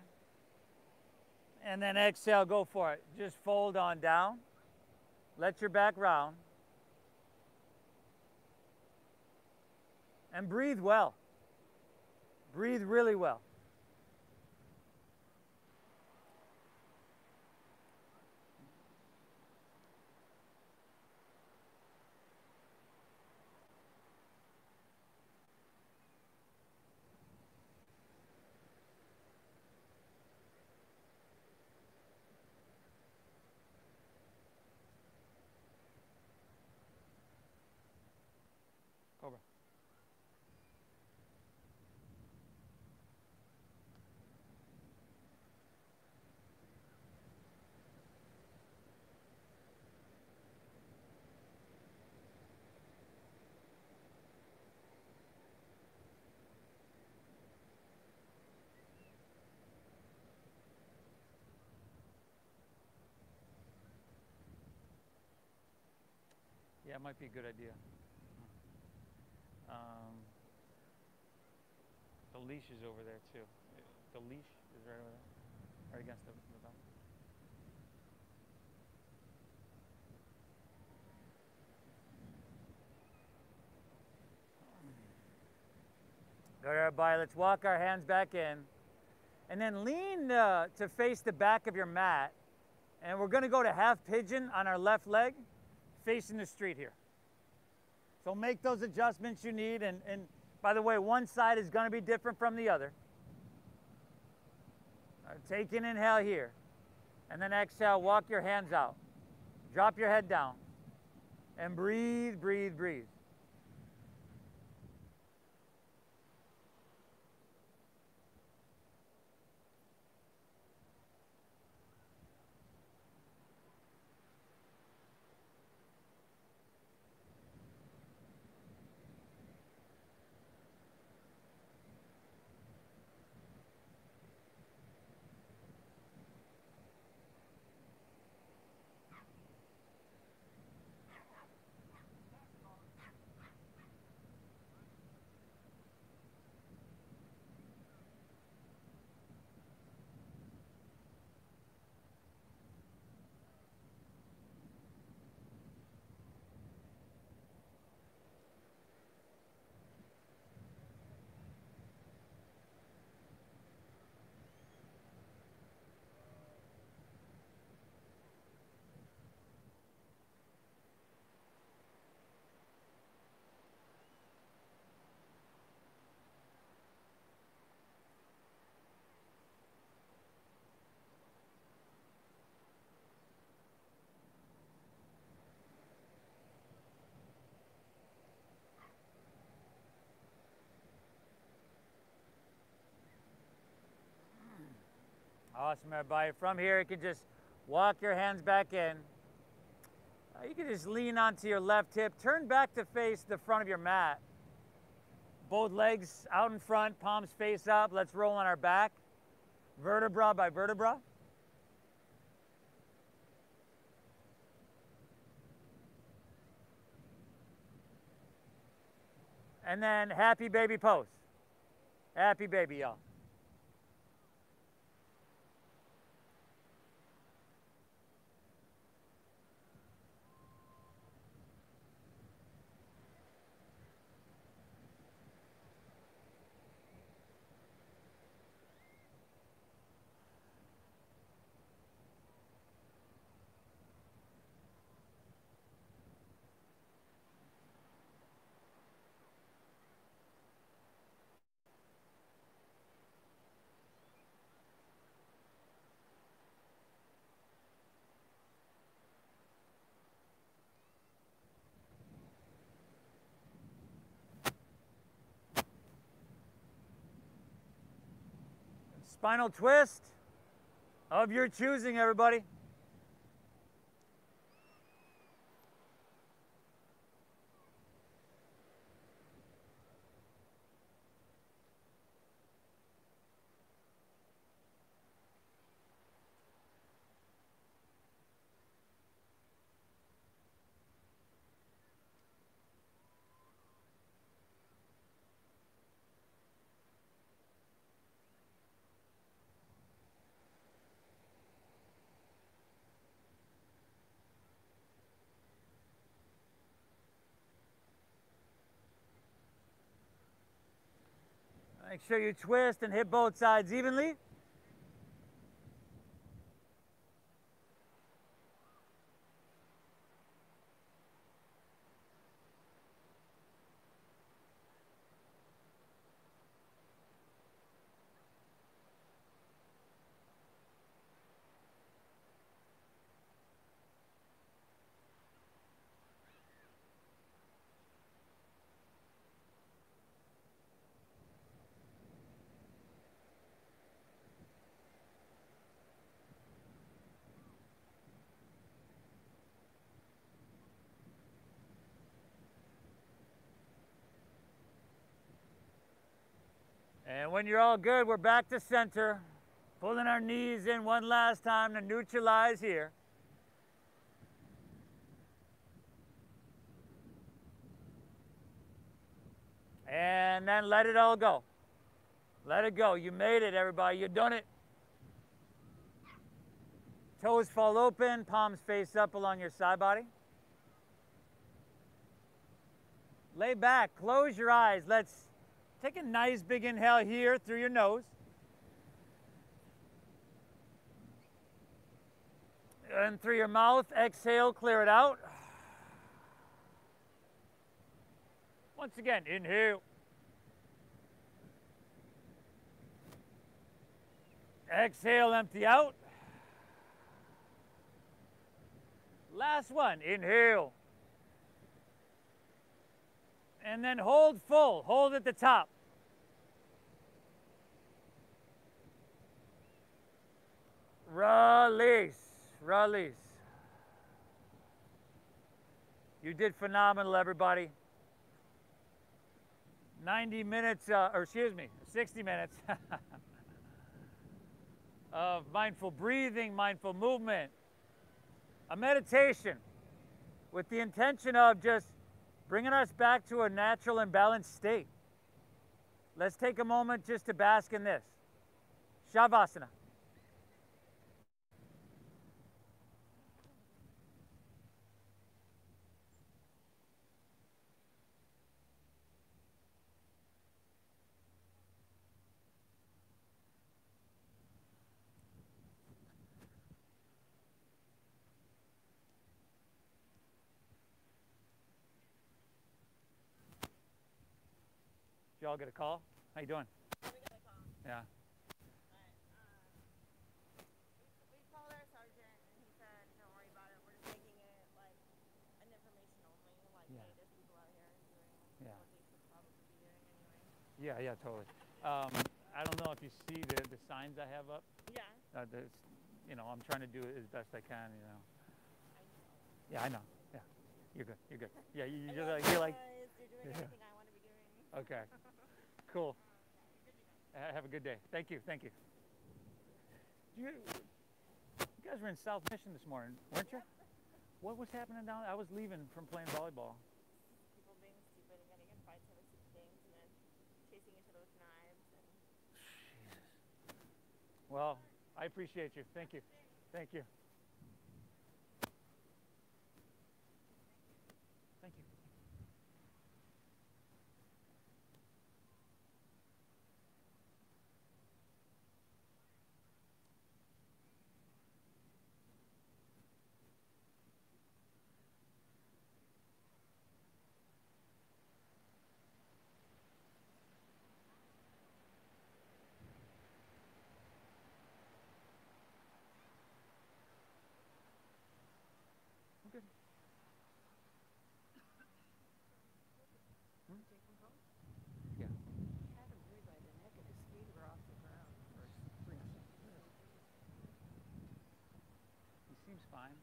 And then exhale, go for it. Just fold on down. Let your back round. And breathe well. Breathe really well. Cobra. Yeah, it might be a good idea. The leash is over there too. The leash is right over there, right against the belt. All right, everybody, let's walk our hands back in. And then lean to face the back of your mat. And we're going to go to half pigeon on our left leg, facing the street here. So make those adjustments you need. And by the way, one side is going to be different from the other. All right, take an inhale here. And then exhale, walk your hands out. Drop your head down. And breathe, breathe, breathe. Awesome, everybody. From here, you can just walk your hands back in. You can just lean onto your left hip. Turn back to face the front of your mat. Both legs out in front, palms face up. Let's roll on our back, vertebra by vertebra. And then happy baby pose. Happy baby, y'all. Spinal twist of your choosing, everybody. Make sure you twist and hit both sides evenly. And when you're all good, we're back to center. Pulling our knees in one last time to neutralize here. And then let it all go. Let it go. You made it, everybody. You've done it. Toes fall open, palms face up along your side body. Lay back, close your eyes. Let's take a nice big inhale here through your nose. And through your mouth, exhale, clear it out. Once again, inhale. Exhale, empty out. Last one, inhale. And then hold full, hold at the top. Release, release. You did phenomenal, everybody. 90 minutes, or excuse me, 60 minutes of mindful breathing, mindful movement, a meditation with the intention of just bringing us back to a natural and balanced state. Let's take a moment just to bask in this. Shavasana. Did y'all get a call? How you doing? We got a call. Yeah. But we called our sergeant and he said, don't worry about it. We're just making it like an information only. Like, Yeah. hey, there's people out here doing Yeah. what they should probably be doing anyway. Yeah, yeah, totally. I don't know if you see the signs I have up. Yeah. You know, I'm trying to do it as best I can, you know. I know. Yeah, I know. Yeah. You're good. You're good. Yeah, I you're love like, you're like, guys. You're doing Yeah. everything I want to be doing. okay. Cool. Have a good day. Thank you. Thank you. You guys were in South Mission this morning, weren't you? What was happening down there? I was leaving from playing volleyball. People being stupid and getting in fights over stupid things and then chasing each other with knives. And Well, I appreciate you. Thank you. Thank you. Thank you. Okay. Yeah. had him here by the neck and his feet were off the ground for 3 seconds. He seems fine.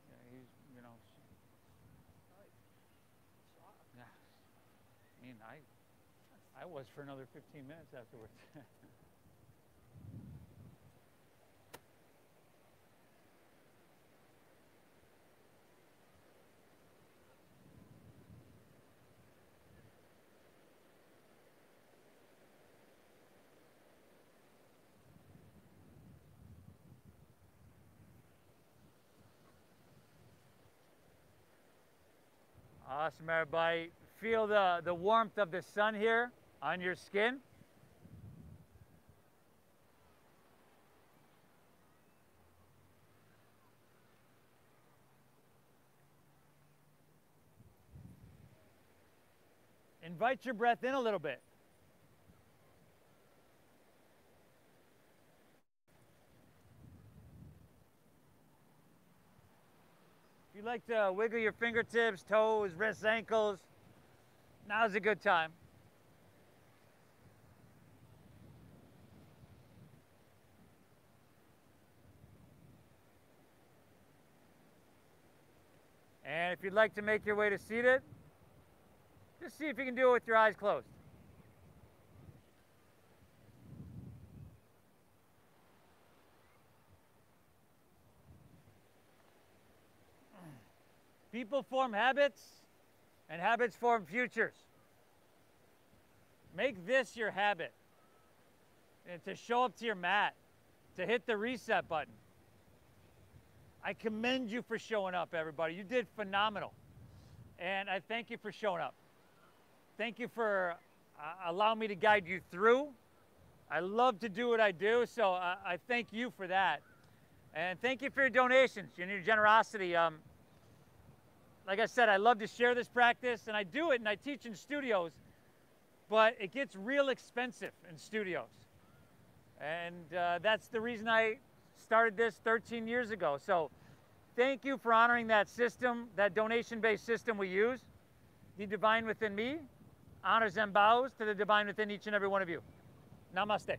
Yeah, he's, you know. Yeah. I mean, I was for another 15 minutes afterwards. Awesome, everybody. Feel the warmth of the sun here on your skin. Invite your breath in a little bit. If you like to wiggle your fingertips, toes, wrists, ankles, now's a good time. And if you'd like to make your way to seated, just see if you can do it with your eyes closed. People form habits, and habits form futures. Make this your habit. And to show up to your mat, to hit the reset button. I commend you for showing up, everybody. You did phenomenal. And I thank you for showing up. Thank you for allowing me to guide you through. I love to do what I do, so I thank you for that. And thank you for your donations and your generosity. Like I said, I love to share this practice, and I do it, and I teach in studios, but it gets real expensive in studios. And that's the reason I started this 13 years ago. So thank you for honoring that system, that donation-based system we use. The divine within me honors and bows to the divine within each and every one of you. Namaste.